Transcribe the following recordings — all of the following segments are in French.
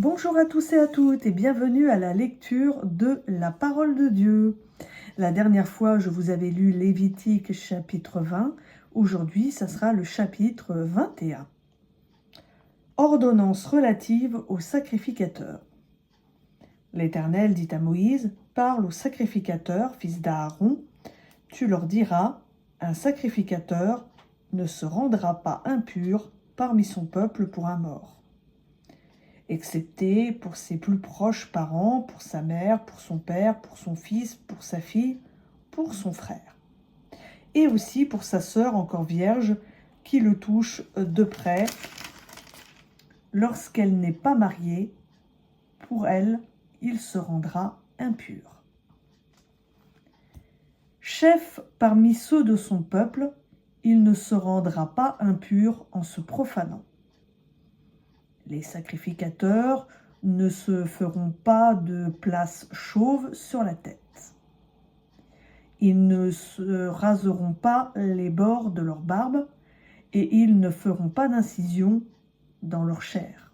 Bonjour à tous et à toutes et bienvenue à la lecture de la parole de Dieu. La dernière fois, je vous avais lu Lévitique chapitre 20. Aujourd'hui, ça sera le chapitre 21. Ordonnance relative aux sacrificateurs. L'Éternel dit à Moïse, parle aux sacrificateurs, fils d'Aaron. Tu leur diras, un sacrificateur ne se rendra pas impur parmi son peuple pour un mort, excepté pour ses plus proches parents, pour sa mère, pour son père, pour son fils, pour sa fille, pour son frère, et aussi pour sa sœur encore vierge qui le touche de près lorsqu'elle n'est pas mariée. Pour elle, il se rendra impur. Chef parmi ceux de son peuple, il ne se rendra pas impur en se profanant. Les sacrificateurs ne se feront pas de place chauve sur la tête. Ils ne se raseront pas les bords de leur barbe et ils ne feront pas d'incision dans leur chair.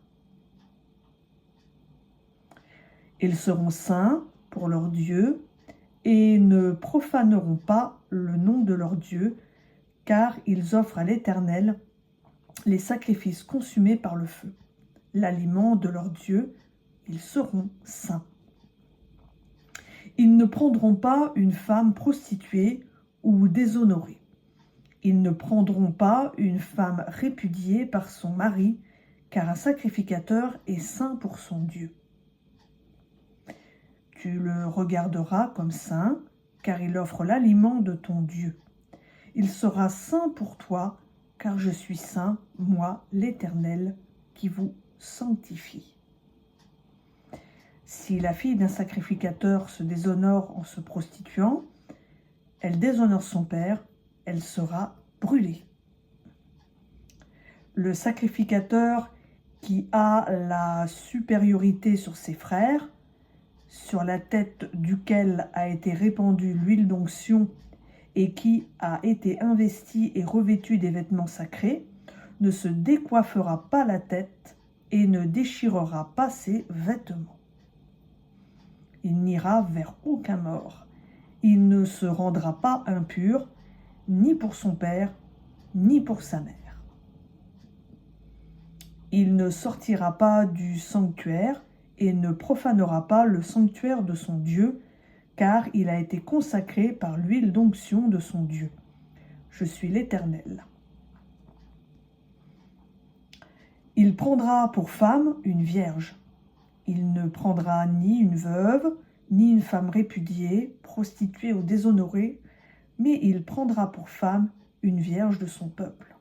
Ils seront saints pour leur Dieu et ne profaneront pas le nom de leur Dieu, car ils offrent à l'Éternel les sacrifices consumés par le feu, l'aliment de leur Dieu. Ils seront saints. Ils ne prendront pas une femme prostituée ou déshonorée. Ils ne prendront pas une femme répudiée par son mari, car un sacrificateur est saint pour son Dieu. Tu le regarderas comme saint, car il offre l'aliment de ton Dieu. Il sera saint pour toi, car je suis saint, moi, l'Éternel, qui vous sanctifie. Si la fille d'un sacrificateur se déshonore en se prostituant, elle déshonore son père, elle sera brûlée. Le sacrificateur qui a la supériorité sur ses frères, sur la tête duquel a été répandue l'huile d'onction et qui a été investi et revêtu des vêtements sacrés, ne se décoiffera pas la tête et ne déchirera pas ses vêtements. Il n'ira vers aucun mort. Il ne se rendra pas impur, ni pour son père, ni pour sa mère. Il ne sortira pas du sanctuaire et ne profanera pas le sanctuaire de son Dieu, car il a été consacré par l'huile d'onction de son Dieu. Je suis l'Éternel. Il prendra pour femme une vierge. Il ne prendra ni une veuve, ni une femme répudiée, prostituée ou déshonorée, mais il prendra pour femme une vierge de son peuple.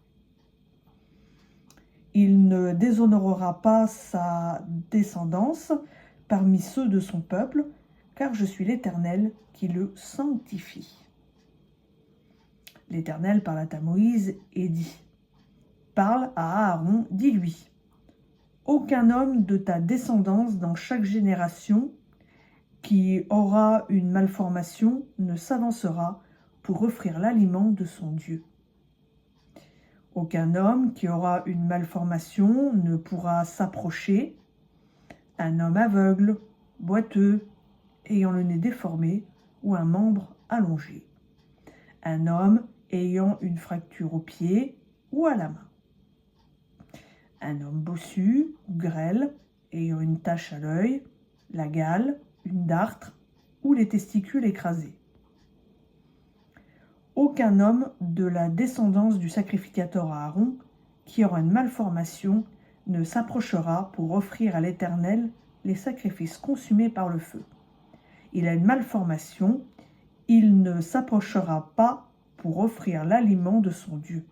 Il ne déshonorera pas sa descendance parmi ceux de son peuple, car je suis l'Éternel qui le sanctifie. L'Éternel parla à Moïse et dit, parle à Aaron, dis-lui, aucun homme de ta descendance dans chaque génération qui aura une malformation ne s'avancera pour offrir l'aliment de son Dieu. Aucun homme qui aura une malformation ne pourra s'approcher. Un homme aveugle, boiteux, ayant le nez déformé ou un membre allongé. Un homme ayant une fracture au pied ou à la main. Un homme bossu ou grêle, ayant une tache à l'œil, la gale, une dartre ou les testicules écrasés. Aucun homme de la descendance du sacrificateur Aaron qui aura une malformation ne s'approchera pour offrir à l'Éternel les sacrifices consumés par le feu. Il a une malformation, il ne s'approchera pas pour offrir l'aliment de son Dieu.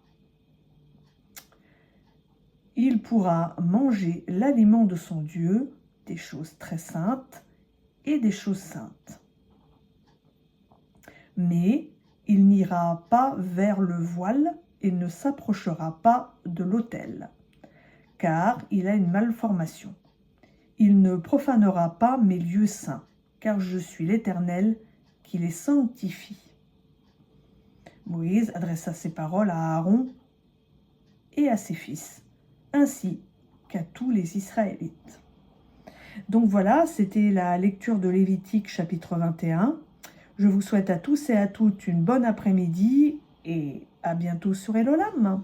Il pourra manger l'aliment de son Dieu, des choses très saintes et des choses saintes. Mais il n'ira pas vers le voile et ne s'approchera pas de l'autel, car il a une malformation. Il ne profanera pas mes lieux saints, car je suis l'Éternel qui les sanctifie. Moïse adressa ces paroles à Aaron et à ses fils, ainsi qu'à tous les Israélites. Donc voilà, c'était la lecture de Lévitique chapitre 21. Je vous souhaite à tous et à toutes une bonne après-midi et à bientôt sur Elolam.